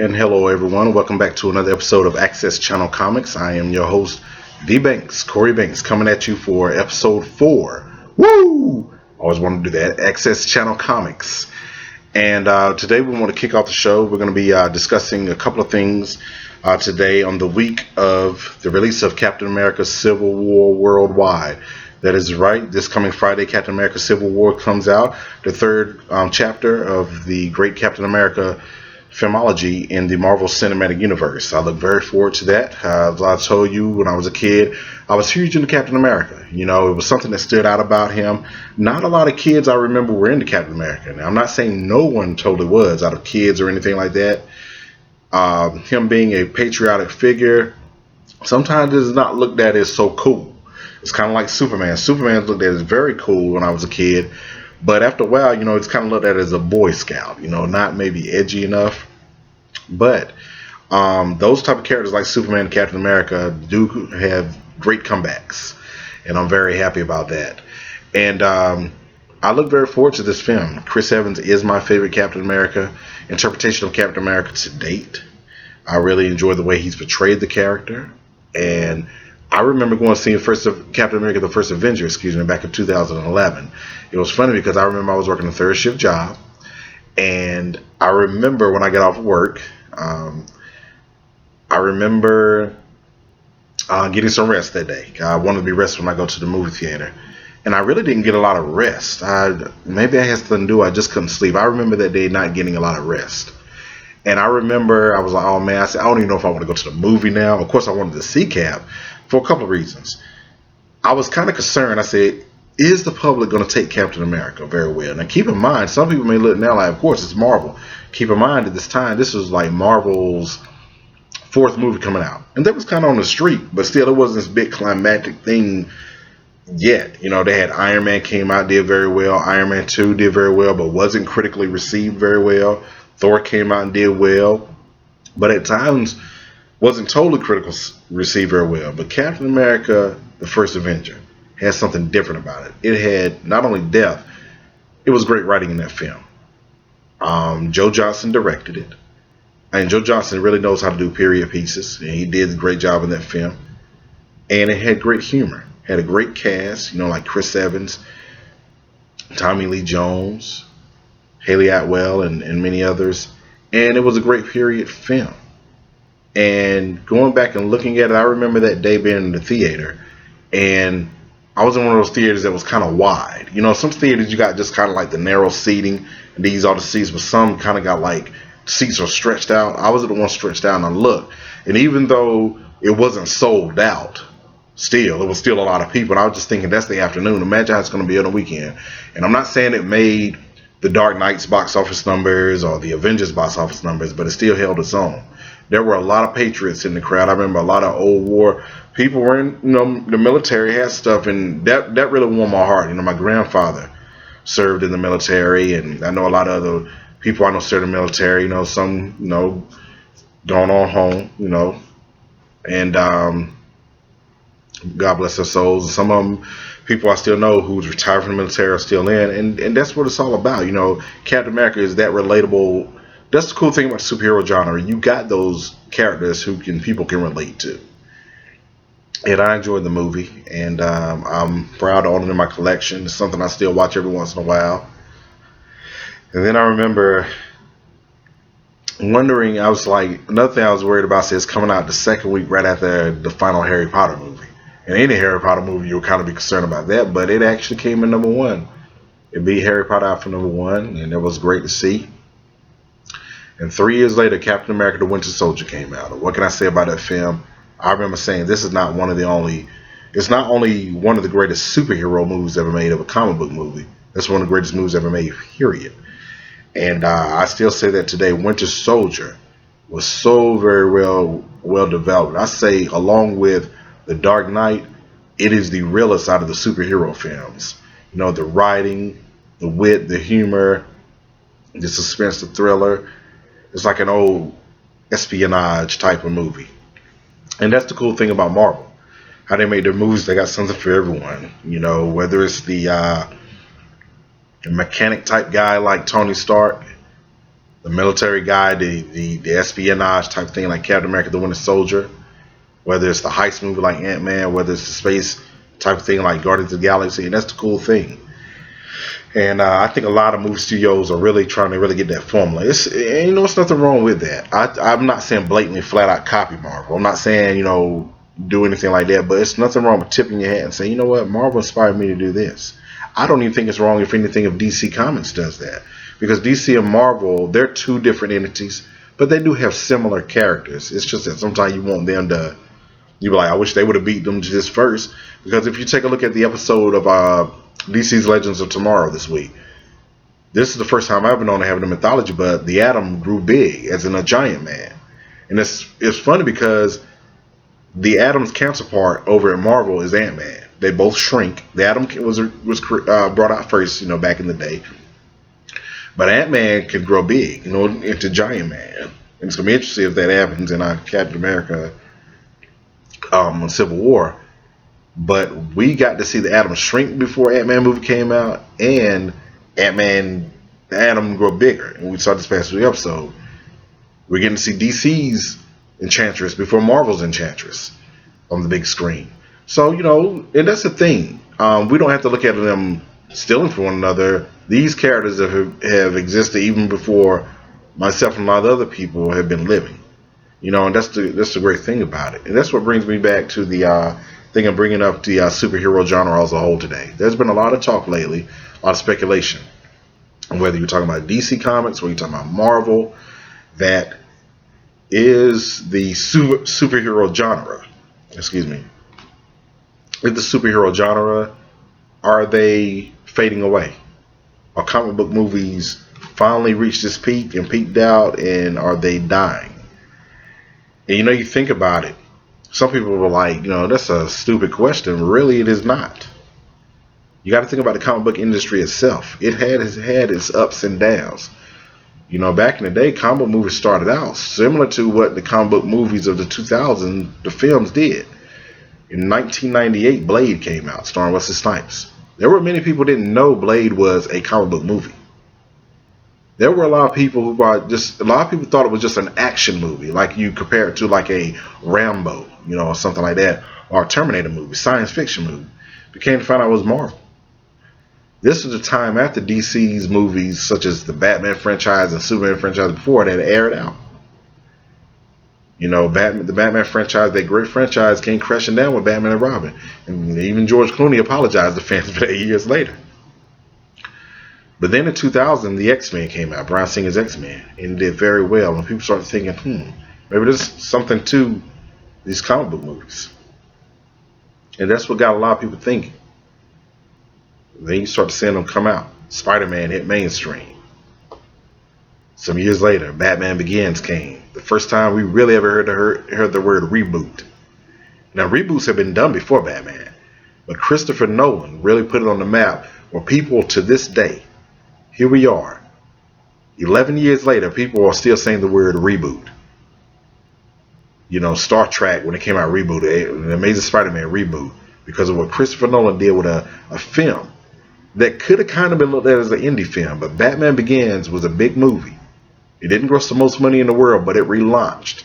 And hello everyone, welcome back to another episode of Access Channel Comics. I am your host, D Banks, Corey Banks, coming at you for episode 4. Woo! Always wanted to do that, Access Channel Comics. And today we want to kick off the show. We're going to be discussing a couple of things today on the week of the release of Captain America Civil War Worldwide. That is right, this coming Friday, Captain America Civil War comes out, the third chapter of the great Captain America filmology in the Marvel Cinematic Universe. I look very forward to that. As I told you, when I was a kid, I was huge into Captain America. You know, it was something that stood out about him. Not a lot of kids I remember were into Captain America. Now, I'm not saying no one totally was out of kids or anything like that. Him being a patriotic figure sometimes is not looked at as so cool. It's kind of like Superman. Superman looked at as very cool when I was a kid. But after a while, you know, it's kind of looked at as a Boy Scout, you know, not maybe edgy enough. But those type of characters like Superman and Captain America do have great comebacks. And I'm very happy about that. And I look very forward to this film. Chris Evans is my favorite Captain America interpretation of Captain America to date. I really enjoy the way he's portrayed the character. And I remember going to see Captain America, the First Avenger, back in 2011. It was funny because I remember I was working a third shift job, and I remember when I got off of work, I remember getting some rest that day. I wanted to be rested when I go to the movie theater, and I really didn't get a lot of rest. Maybe I had something to do. I just couldn't sleep. I remember that day not getting a lot of rest. And I remember I was like, oh man, I said, I don't even know if I want to go to the movie now. Of course, I wanted to see Cap for a couple of reasons. I was kind of concerned. I said, is the public going to take Captain America very well? Now, keep in mind, some people may look now like, of course, it's Marvel. Keep in mind, at this time, this was like Marvel's 4th movie coming out. And that was kind of on the street, but still, it wasn't this big climactic thing yet. You know, they had Iron Man came out, did very well. Iron Man 2 did very well, but wasn't critically received very well. Thor came out and did well, but at times wasn't totally critical received very well. But Captain America, the First Avenger, has something different about it. It had not only depth, it was great writing in that film. Joe Johnston directed it. And Joe Johnston really knows how to do period pieces, and he did a great job in that film. And it had great humor. Had a great cast, you know, like Chris Evans, Tommy Lee Jones, Haley Atwell, and many others. And it was a great period film. And going back and looking at it, I remember that day being in the theater, and I was in one of those theaters that was kind of wide. You know, some theaters you got just kind of like the narrow seating, and these are the seats, but some kind of got like seats are stretched out. I was the one stretched out, and I looked, and even though it wasn't sold out, still, it was still a lot of people. And I was just thinking, that's the afternoon. Imagine how it's going to be on the weekend. And I'm not saying it made the Dark Knight's box office numbers or the Avengers box office numbers, but it still held its own. There were a lot of patriots in the crowd. I remember a lot of old war people were in, you know, the military had stuff, and that really warmed my heart. You know, my grandfather served in the military, and I know a lot of other people I know served in the military. You know, some, you know, gone on home, you know, and God bless their souls. And some of them, people I still know who's retired from the military are still in, and that's what it's all about. You know, Captain America is that relatable. That's the cool thing about the superhero genre. You got those characters who people can relate to. And I enjoyed the movie, and I'm proud to own it in my collection. It's something I still watch every once in a while. And then I remember wondering, I was like, another thing I was worried about is coming out the second week right after the final Harry Potter movie. And any Harry Potter movie, you'll kind of be concerned about that, but it actually came in number 1. It beat Harry Potter out for number 1, and it was great to see. And 3 years later, Captain America: The Winter Soldier came out. What can I say about that film? I remember saying this is not one of the only, it's not only one of the greatest superhero movies ever made of a comic book movie. That's one of the greatest movies ever made, period. And I still say that today. Winter Soldier was so very well developed. I say, along with The Dark Knight, it is the realest out of the superhero films. You know, the writing, the wit, the humor, the suspense, the thriller. It's like an old espionage type of movie. And that's the cool thing about Marvel. How they make their movies, they got something for everyone. You know, whether it's the mechanic type guy like Tony Stark, The military guy, the espionage type thing like Captain America: The Winter Soldier, whether it's the heist movie like Ant-Man, whether it's the space type of thing like Guardians of the Galaxy, and that's the cool thing. And I think a lot of movie studios are really trying to really get that formula. It's nothing wrong with that. I'm not saying blatantly flat out copy Marvel. I'm not saying do anything like that. But it's nothing wrong with tipping your hat and saying, you know what, Marvel inspired me to do this. I don't even think it's wrong if anything if DC Comics does that, because DC and Marvel, they're two different entities, but they do have similar characters. It's just that sometimes you want them to. You be like, I wish they would have beat them just first. Because if you take a look at the episode of DC's Legends of Tomorrow this week, this is the first time I've been on to have the mythology, but the Atom grew big, as in a giant man. And it's funny because the Atom's counterpart over at Marvel is Ant-Man. They both shrink. The Atom was brought out first, back in the day. But Ant-Man can grow big, into giant man. And it's going to be interesting if that happens in Captain America Civil War. But we got to see the Atom shrink before Ant-Man movie came out, and Atom grow bigger. And we saw this past week episode. We're getting to see DC's Enchantress before Marvel's Enchantress on the big screen. So, and that's the thing. We don't have to look at them stealing from one another. These characters have existed even before myself and a lot of other people have been living. And that's the great thing about it. And that's what brings me back to the thing of bringing up the superhero genre as a whole today. There's been a lot of talk lately, a lot of speculation, whether you're talking about DC Comics or you're talking about Marvel, that is the superhero genre. Excuse me. Is the superhero genre, are they fading away? Are comic book movies finally reached this peak and peaked out, and are they dying? And you think about it. Some people were like, that's a stupid question. Really, it is not. You got to think about the comic book industry itself. It has had its ups and downs. Back in the day, comic book movies started out similar to what the comic book movies of the 2000s, the films did. In 1998, Blade came out, starring Wesley Snipes. There were many people who didn't know Blade was a comic book movie. There were a lot of people thought it was just an action movie, like you compare it to like a Rambo, or something like that, or a Terminator movie, science fiction movie. But came to find out it was Marvel. This was the time after DC's movies, such as the Batman franchise and Superman franchise before, that aired out. The Batman franchise, that great franchise, came crashing down with Batman and Robin. And even George Clooney apologized to fans for that years later. But then in 2000, the X-Men came out, Bryan Singer's X-Men, and it did very well. And people started thinking, maybe there's something to these comic book movies. And that's what got a lot of people thinking. Then you start to seeing them come out. Spider-Man hit mainstream. Some years later, Batman Begins came. The first time we really ever heard the word reboot. Now, reboots have been done before Batman, but Christopher Nolan really put it on the map where people to this day, here we are, 11 years later, people are still saying the word reboot. Star Trek, when it came out, rebooted. The Amazing Spider-Man reboot, because of what Christopher Nolan did with a film that could have kind of been looked at as an indie film. But Batman Begins was a big movie. It didn't gross the most money in the world, but it relaunched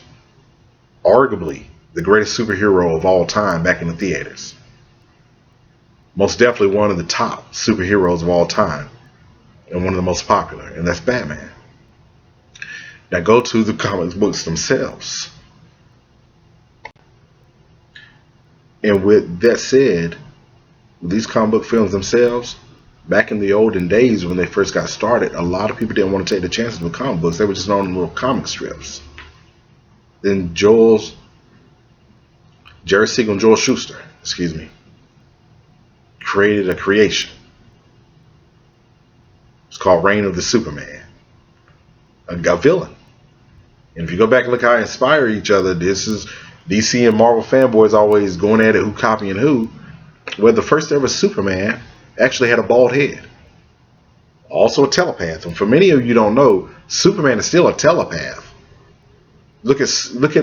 arguably the greatest superhero of all time back in the theaters. Most definitely one of the top superheroes of all time, and one of the most popular, and that's Batman. Now go to the comic books themselves. And with that said, with these comic book films themselves, back in the olden days when they first got started, a lot of people didn't want to take the chances with comic books. They were just known little comic strips. Then Jerry Siegel and Joel Shuster, created a creation. It's called Reign of the Superman. A villain. And if you go back and look how they inspire each other, this is DC and Marvel fanboys always going at it, who copying who. Well, the first ever Superman actually had a bald head. Also a telepath. And for many of you don't know, Superman is still a telepath. Look at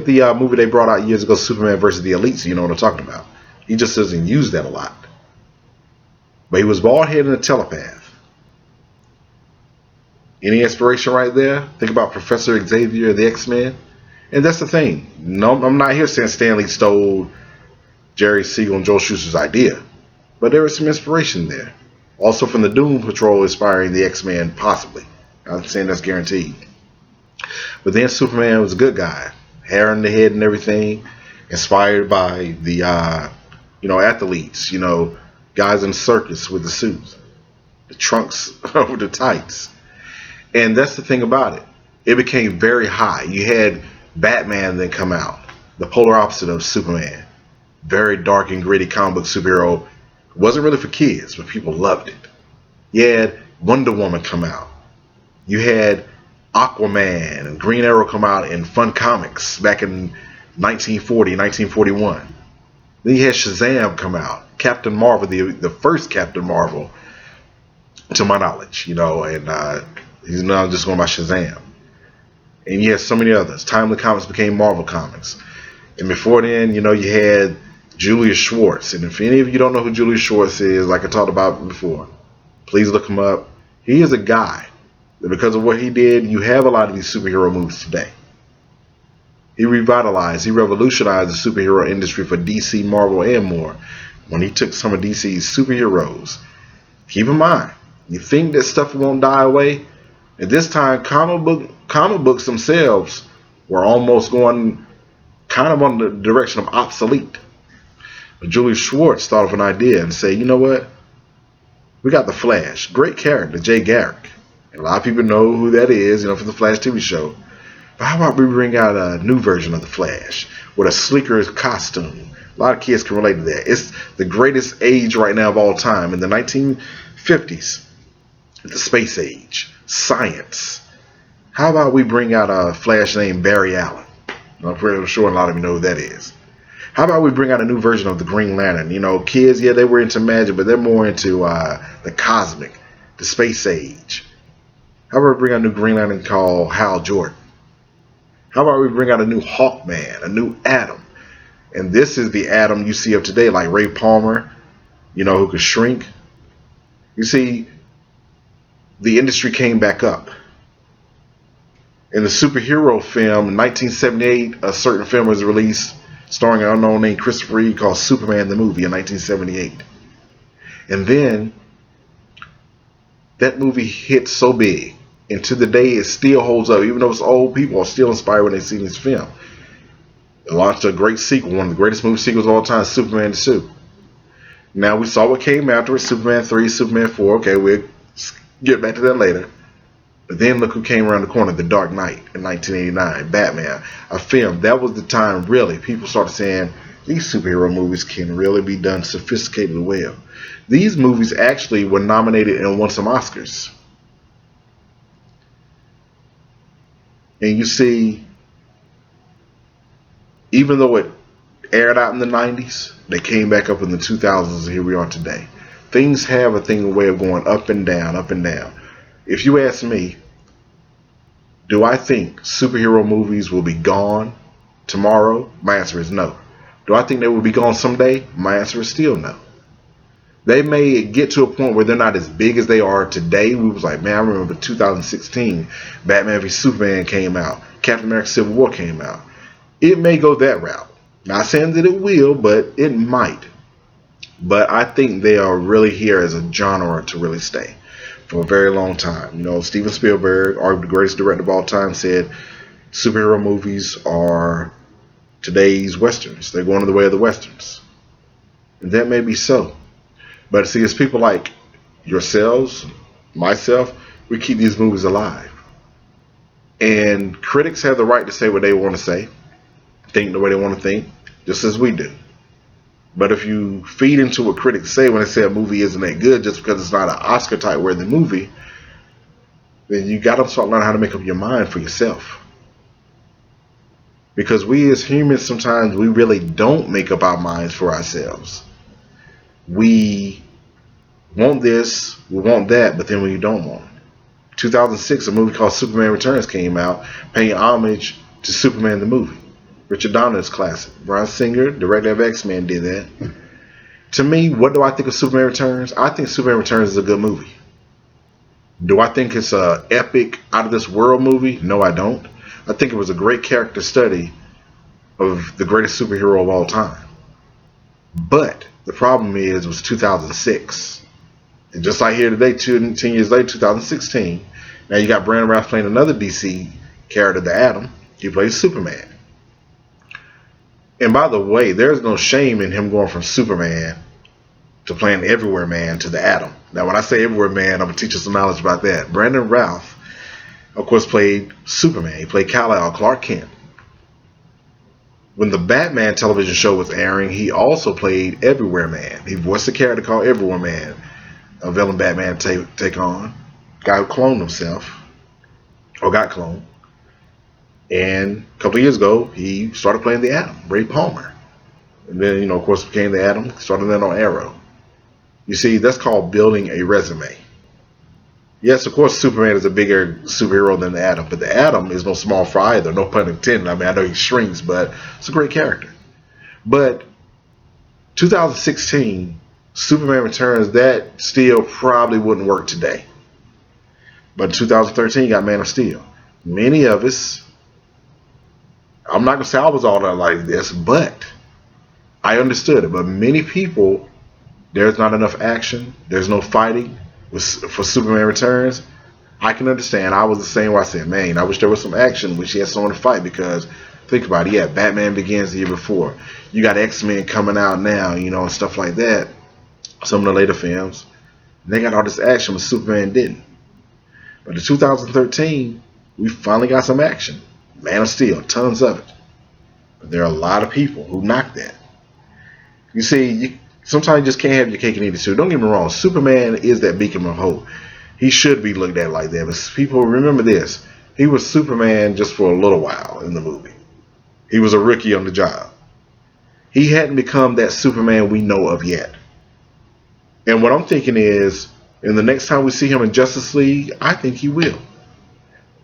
the movie they brought out years ago, Superman versus the Elites. You know what I'm talking about. He just doesn't use that a lot. But he was bald headed and a telepath. Any inspiration right there? Think about Professor Xavier, the X-Men. And that's the thing. No, I'm not here saying Stan Lee stole Jerry Siegel and Joe Shuster's idea, but there was some inspiration there. Also from the Doom Patrol inspiring the X-Men, possibly. I'm saying that's guaranteed. But then Superman was a good guy, hair on the head and everything, inspired by the athletes, guys in the circus with the suits, the trunks over the tights. And that's the thing about it. It became very high. You had Batman then come out, the polar opposite of Superman. Very dark and gritty comic book superhero. It wasn't really for kids, but people loved it. You had Wonder Woman come out. You had Aquaman and Green Arrow come out in Fun Comics back in 1940, 1941. Then you had Shazam come out. Captain Marvel, the first Captain Marvel, to my knowledge, and he's now just going by Shazam. And you had so many others. Timely Comics became Marvel Comics. And before then, you had Julius Schwartz. And if any of you don't know who Julius Schwartz is, like I talked about before, please look him up. He is a guy that because of what he did, you have a lot of these superhero movies today. He revitalized, he revolutionized the superhero industry for DC, Marvel, and more when he took some of DC's superheroes. Keep in mind, you think that stuff won't die away? At this time, comic books themselves were almost going kind of on the direction of obsolete. But Julius Schwartz thought of an idea and said, you know what? We got the Flash. Great character, Jay Garrick. And a lot of people know who that is, for the Flash TV show. But how about we bring out a new version of the Flash with a sleeker costume? A lot of kids can relate to that. It's the greatest age right now of all time. In the 1950s, the space age, science. How about we bring out a Flash named Barry Allen? I'm pretty sure a lot of you know who that is. How about we bring out a new version of the Green Lantern? Kids, yeah, they were into magic, but they're more into the cosmic, the space age. How about we bring out a new Green Lantern called Hal Jordan? How about we bring out a new Hawkman, a new Atom? And this is the Atom you see of today, like Ray Palmer, who could shrink. You see, the industry came back up. In the superhero film, in 1978, a certain film was released starring an unknown named Christopher Reeve called Superman the Movie in 1978. And then that movie hit so big, and to the day it still holds up, even though it's old, people are still inspired when they see this film. It launched a great sequel, one of the greatest movie sequels of all time, Superman 2. Now we saw what came after it, Superman 3, Superman 4. Okay, we'll get back to that later. But then look who came around the corner, The Dark Knight in 1989, Batman, a film. That was the time, really, people started saying, these superhero movies can really be done sophisticatedly well. These movies actually were nominated and won some Oscars. And you see, even though it aired out in the 90s, they came back up in the 2000s, and here we are today. Things have a way of going up and down, up and down. If you ask me, do I think superhero movies will be gone tomorrow? My answer is no. Do I think they will be gone someday? My answer is still no. They may get to a point where they're not as big as they are today. We was like, man, I remember 2016, Batman v Superman came out, Captain America Civil War came out. It may go that route. Not saying that it will, but it might. But I think they are really here as a genre to really stay for a very long time. Steven Spielberg, arguably the greatest director of all time, said superhero movies are today's westerns. They're going the way of the westerns. And that may be so. But see, it's people like yourselves, myself, we keep these movies alive. And critics have the right to say what they want to say, think the way they want to think, just as we do. But if you feed into what critics say when they say a movie isn't that good just because it's not an Oscar type worthy movie, then you got to start learning how to make up your mind for yourself. Because we as humans, sometimes we really don't make up our minds for ourselves. We want this, we want that, but then we don't want it. 2006, a movie called Superman Returns came out, paying homage to Superman the movie. Richard Donner's classic. Bryan Singer, director of X-Men, did that. To me, what do I think of Superman Returns? I think Superman Returns is a good movie. Do I think it's a epic, out of this world movie? No, I don't. I think it was a great character study of the greatest superhero of all time. But the problem is, it was 2006. And just like here today, 10 years later, 2016, now you got Brandon Routh playing another DC character, the Atom. He plays Superman. And by the way, there's no shame in him going from Superman to playing Everywhere Man to the Atom. Now, when I say Everywhere Man, I'm going to teach you some knowledge about that. Brandon Routh, of course, played Superman. He played Kal-El, Clark Kent. When the Batman television show was airing, he also played Everywhere Man. He voiced a character called Everywhere Man, a villain Batman take on. Guy who cloned himself, or got cloned. And a couple of years ago, he started playing the Atom, Ray Palmer. And then, of course, became the Atom, started then on Arrow. You see, that's called building a resume. Yes, of course, Superman is a bigger superhero than the Atom, but the Atom is no small fry either, no pun intended. I mean, I know he shrinks, but it's a great character. But 2016, Superman Returns, that still probably wouldn't work today. But in 2013, you got Man of Steel. Many of us, I'm not going to say I was all that like this, but I understood it. But many people, there's not enough action, there's no fighting for Superman Returns. I can understand. I was the same way. I said, man, I wish there was some action, wish he had someone to fight, because think about it, yeah, Batman Begins the year before. You got X-Men coming out now, and stuff like that. Some of the later films. They got all this action, but Superman didn't. But in 2013, we finally got some action. Man of Steel, tons of it. But there are a lot of people who knock that. You see, sometimes you just can't have your cake and eat it too. Don't get me wrong. Superman is that beacon of hope. He should be looked at like that. But people remember this. He was Superman just for a little while in the movie. He was a rookie on the job. He hadn't become that Superman we know of yet. And what I'm thinking is, in the next time we see him in Justice League, I think he will.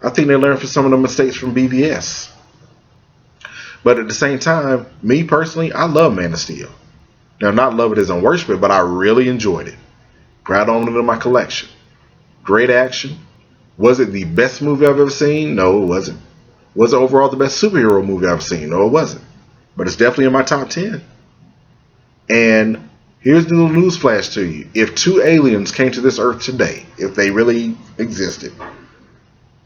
I think they learned from some of the mistakes from BVS. But at the same time, me personally, I love Man of Steel. Now, not love it as in worship it, but I really enjoyed it. Grabbed on it in my collection. Great action. Was it the best movie I've ever seen? No, it wasn't. Was it overall the best superhero movie I've ever seen? No, it wasn't. But it's definitely in my top 10. And here's the little news flash to you. If two aliens came to this earth today, if they really existed,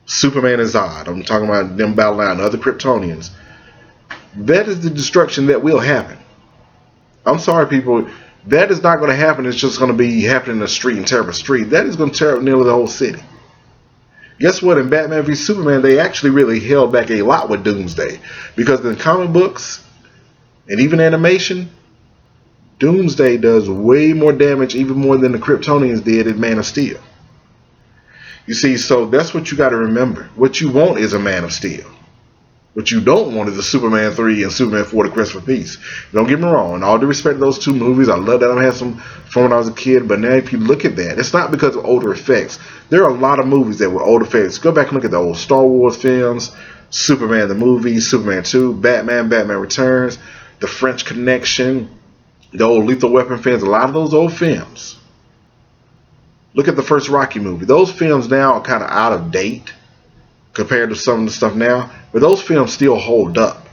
Superman and Zod, I'm talking about them battling out other Kryptonians, that is the destruction that will happen. I'm sorry, people. That is not going to happen. It's just going to be happening in the street and tear up a street. That is going to tear up nearly the whole city. Guess what? In Batman v Superman, they actually really held back a lot with Doomsday. Because in comic books, and even animation, Doomsday does way more damage, even more than the Kryptonians did in Man of Steel. You see, so that's what you got to remember. What you want is a Man of Steel. What you don't want is a Superman 3 and Superman 4 The Quest for Peace. Don't get me wrong. In all due respect to those two movies, I love that. I had some fun when I was a kid. But now if you look at that, it's not because of older effects. There are a lot of movies that were old effects. Go back and look at the old Star Wars films, Superman the movie, Superman 2, Batman, Batman Returns, The French Connection, the old Lethal Weapon films. A lot of those old films. Look at the first Rocky movie. Those films now are kind of out of date compared to some of the stuff now, but those films still hold up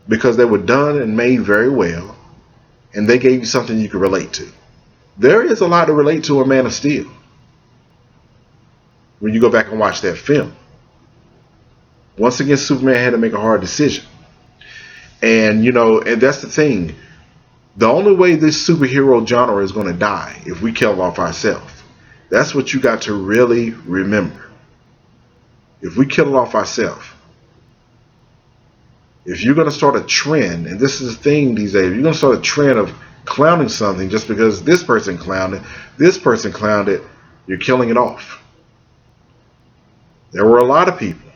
because they were done and made very well, and they gave you something you could relate to. There is a lot to relate to in Man of Steel when you go back and watch that film. Once again, Superman had to make a hard decision. And and that's the thing. The only way this superhero genre is going to die if we kill off ourselves. That's what you got to really remember. If we kill it off ourselves, if you're going to start a trend, and this is the thing these days, you're going to start a trend of clowning something just because this person clowned it, you're killing it off. There were a lot of people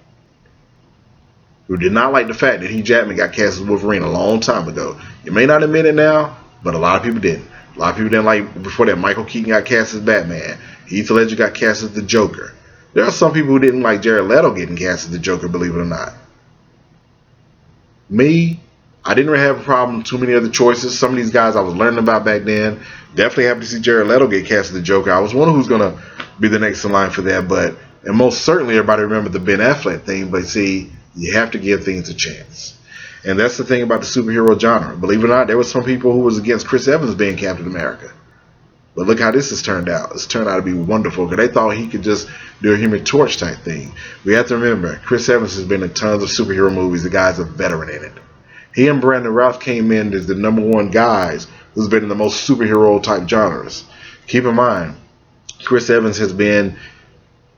who did not like the fact that Hugh Jackman got cast as Wolverine a long time ago. You may not admit it now, but a lot of people didn't. A lot of people didn't like, before that, Michael Keaton got cast as Batman. Heath Ledger got cast as the Joker. There are some people who didn't like Jared Leto getting cast as the Joker, believe it or not. Me, I didn't really have a problem with too many other choices. Some of these guys I was learning about back then. Definitely happy to see Jared Leto get cast as the Joker. I was wondering who's going to be the next in line for that. But and most certainly everybody remember the Ben Affleck thing. But see, you have to give things a chance. And that's the thing about the superhero genre. Believe it or not, there were some people who was against Chris Evans being Captain America. But look how this has turned out. It's turned out to be wonderful because they thought he could just do a Human Torch type thing. We have to remember, Chris Evans has been in tons of superhero movies. The guy's a veteran in it. He and Brandon Routh came in as the #1 guys who's been in the most superhero type genres. Keep in mind, Chris Evans has been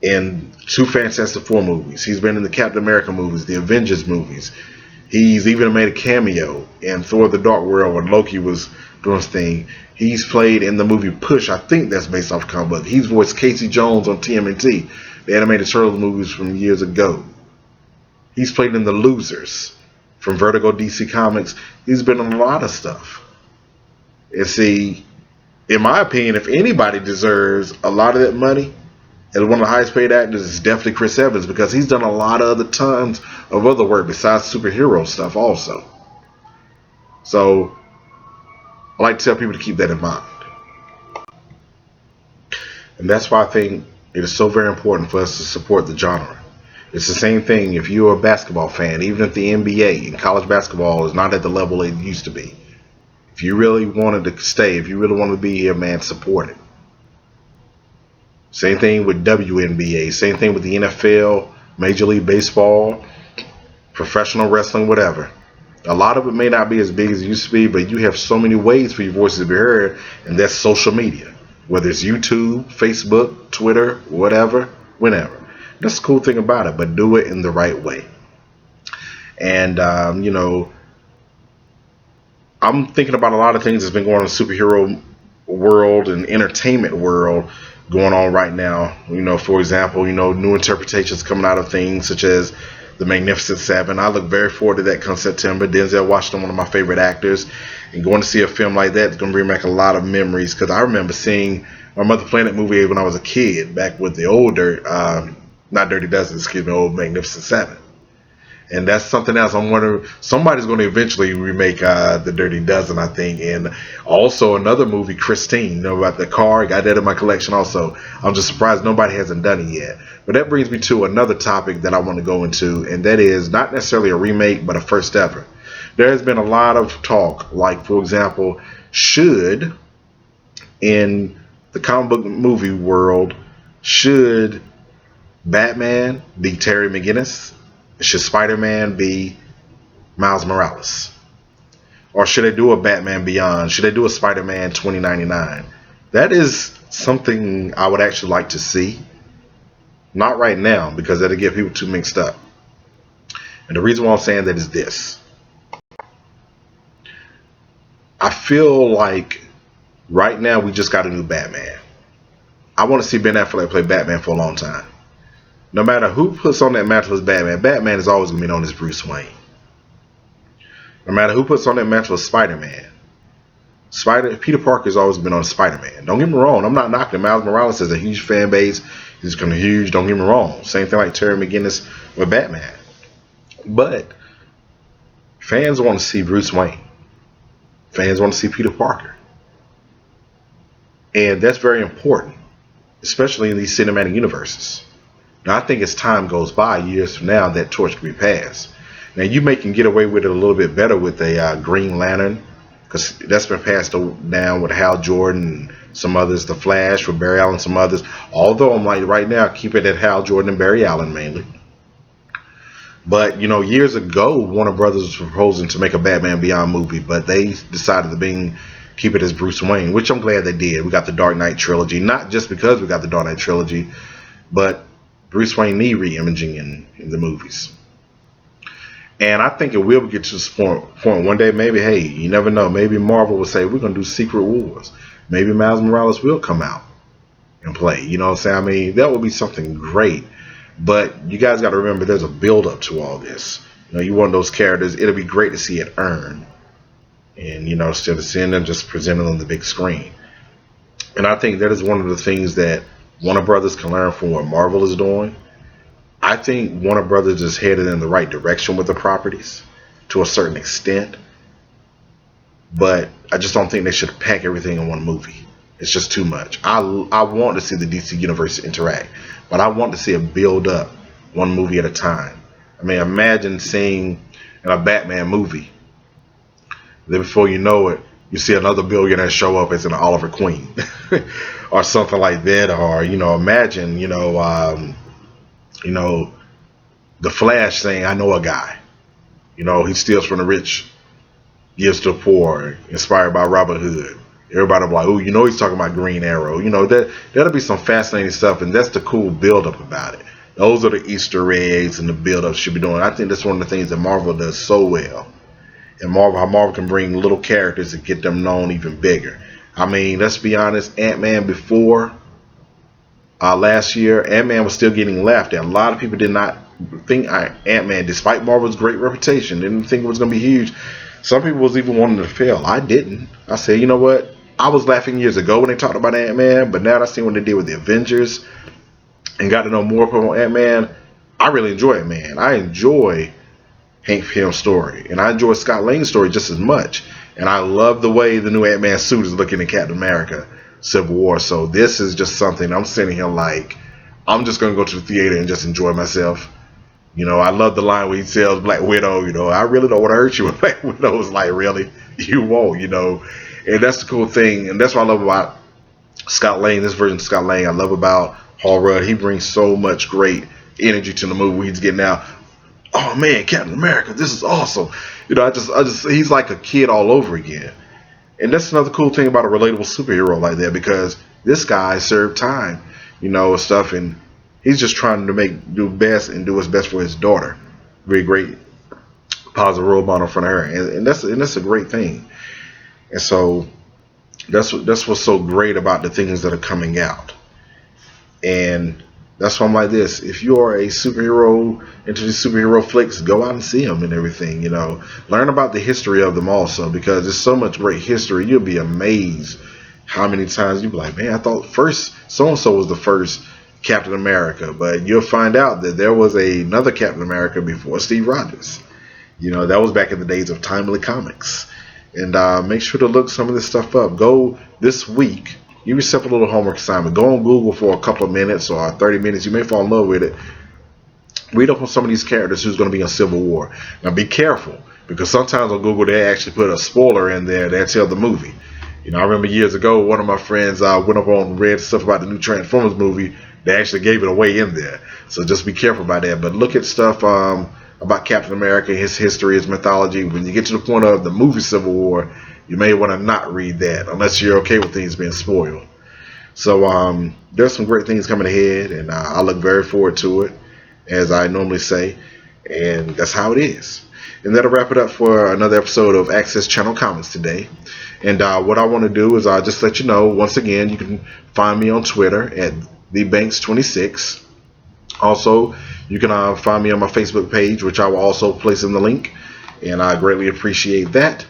in 2 Fantastic Four movies. He's been in the Captain America movies, the Avengers movies. He's even made a cameo in Thor: The Dark World when Loki was doing his thing. He's played in the movie Push. I think that's based off a comic book. He's voiced Casey Jones on TMNT, the animated Turtles movies from years ago. He's played in The Losers from Vertigo DC Comics. He's been in a lot of stuff. And see, in my opinion, if anybody deserves a lot of that money, as one of the highest paid actors, is definitely Chris Evans, because he's done a lot of other tons of other work besides superhero stuff also. So I like to tell people to keep that in mind. And that's why I think it is so very important for us to support the genre. It's the same thing if you're a basketball fan, even if the NBA and college basketball is not at the level it used to be. If you really wanted to stay, if you really wanted to be here, man, support it. Same thing with WNBA, same thing with the NFL, Major League Baseball, professional wrestling, whatever. A lot of it may not be as big as it used to be, but you have so many ways for your voices to be heard, and that's social media. Whether it's YouTube, Facebook, Twitter, whatever, whenever. That's the cool thing about it, but do it in the right way. And, I'm thinking about a lot of things that's been going on in the superhero world and entertainment world going on right now. For example, new interpretations coming out of things such as The Magnificent Seven. I look very forward to that come September. Denzel Washington, one of my favorite actors, and going to see a film like that is going to bring back a lot of memories, because I remember seeing my Mother Planet movie when I was a kid, back with the older, not Dirty Dozen, excuse me, old Magnificent Seven. And that's something else. I'm wondering, somebody's going to eventually remake the Dirty Dozen, I think. And also another movie, Christine, about the car. Got that in my collection also. I'm just surprised nobody hasn't done it yet. But that brings me to another topic that I want to go into, and that is not necessarily a remake, but a first ever. There has been a lot of talk, like, for example, should, in the comic book movie world, should Batman be Terry McGinnis? Should Spider-Man be Miles Morales? Or should they do a Batman Beyond? Should they do a Spider-Man 2099? That is something I would actually like to see. Not right now, because that'll get people too mixed up. And the reason why I'm saying that is this. I feel like right now we just got a new Batman. I want to see Ben Affleck play Batman for a long time. No matter who puts on that mantle as Batman, Batman is always going to be known as Bruce Wayne. No matter who puts on that mantle as Spider-Man, Peter Parker has always been on Spider-Man. Don't get me wrong, I'm not knocking him. Miles Morales has a huge fan base. He's kind of huge, don't get me wrong. Same thing like Terry McGinnis with Batman. But fans want to see Bruce Wayne. Fans want to see Peter Parker. And that's very important, especially in these cinematic universes. Now, I think as time goes by, years from now, that torch can be passed. Now, you may can get away with it a little bit better with a Green Lantern, because that's been passed down with Hal Jordan and some others, The Flash with Barry Allen and some others. Although I'm like right now, keep it at Hal Jordan and Barry Allen mainly. But, years ago, Warner Brothers was proposing to make a Batman Beyond movie, but they decided to keep it as Bruce Wayne, which I'm glad they did. We got the Dark Knight trilogy, not just because we got the Dark Knight trilogy, but Bruce Wayne need re-imaging in the movies. And I think it will get to this point one day. Maybe, hey, you never know. Maybe Marvel will say, we're going to do Secret Wars. Maybe Miles Morales will come out and play. You know what I'm saying? I mean, that would be something great. But you guys got to remember, there's a build-up to all this. You want those characters. It'll be great to see it earn. And, instead of seeing them just presented on the big screen. And I think that is one of the things that Warner Brothers can learn from what Marvel is doing. I think Warner Brothers is headed in the right direction with the properties to a certain extent. But I just don't think they should pack everything in one movie. It's just too much. I want to see the DC universe interact, but I want to see it build up one movie at a time. I mean, imagine seeing in a Batman movie, then before you know it, you see another billionaire show up as an Oliver Queen, or something like that. Or imagine you know, the Flash saying, "I know a guy." He steals from the rich, gives to the poor, inspired by Robin Hood. Everybody be like, "Oh, he's talking about Green Arrow." That'll be some fascinating stuff, and that's the cool build up about it. Those are the Easter eggs and the build up should be doing. I think that's one of the things that Marvel does so well. And how Marvel can bring little characters and get them known even bigger. I mean, let's be honest, Ant-Man before last year, Ant-Man was still getting laughed at. A lot of people did not think Ant-Man, despite Marvel's great reputation, didn't think it was going to be huge. Some people was even wanting to fail. I didn't. I said, you know what? I was laughing years ago when they talked about Ant-Man, but now that I see what they did with the Avengers and got to know more about Ant-Man, I really enjoy it, man. I enjoy Hank Pym's story, and I enjoy Scott Lang's story just as much. And I love the way the new Ant-Man suit is looking in Captain America Civil War. So this is just something I'm sitting here like, I'm just going to go to the theater and just enjoy myself. I love the line where he tells Black Widow, I really don't want to hurt you. And Black Widow was like, really? You won't, And that's the cool thing. And that's what I love about Scott Lang, this version of Scott Lang. I love about Paul Rudd. He brings so much great energy to the movie. He's getting out, "Oh man, Captain America, this is awesome." He's like a kid all over again. And that's another cool thing about a relatable superhero like that, because this guy served time, stuff, and he's just trying to do best and do what's best for his daughter. Very great, positive role model in front of her, and that's a great thing. And so that's what's so great about the things that are coming out. And that's why I'm like this. If you are a superhero into the superhero flicks, go out and see them and everything. Learn about the history of them also, because there's so much great history. You'll be amazed how many times you'll be like, man, I thought first so and so was the first Captain America, but you'll find out that there was another Captain America before Steve Rogers. That was back in the days of Timely Comics. And make sure to look some of this stuff up. Go this week. Give yourself a little homework assignment. Go on Google for a couple of minutes or 30 minutes. You may fall in love with it. Read up on some of these characters who's going to be in Civil War. Now be careful, because sometimes on Google they actually put a spoiler in there that tells the movie. I remember years ago one of my friends went up on read stuff about the new Transformers movie. They actually gave it away in there. So just be careful about that. But look at stuff about Captain America, his history, his mythology. When you get to the point of the movie Civil War, you may want to not read that unless you're okay with things being spoiled. So there's some great things coming ahead, and I look very forward to it, as I normally say. And that's how it is. And that'll wrap it up for another episode of Access Channel Comments today. And what I want to do is just let you know, once again, you can find me on Twitter at TheBanks26. Also, you can find me on my Facebook page, which I will also place in the link. And I greatly appreciate that.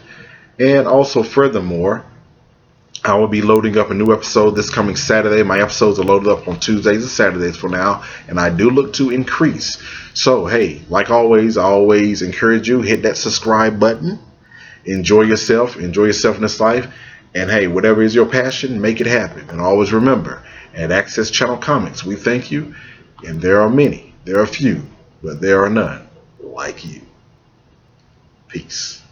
And also, furthermore, I will be loading up a new episode this coming Saturday. My episodes are loaded up on Tuesdays and Saturdays for now, and I do look to increase. So, hey, like always, I always encourage you, hit that subscribe button. Enjoy yourself in this life. And hey, whatever is your passion, make it happen. And always remember, at Access Channel Comics, we thank you. And there are many, there are few, but there are none like you. Peace.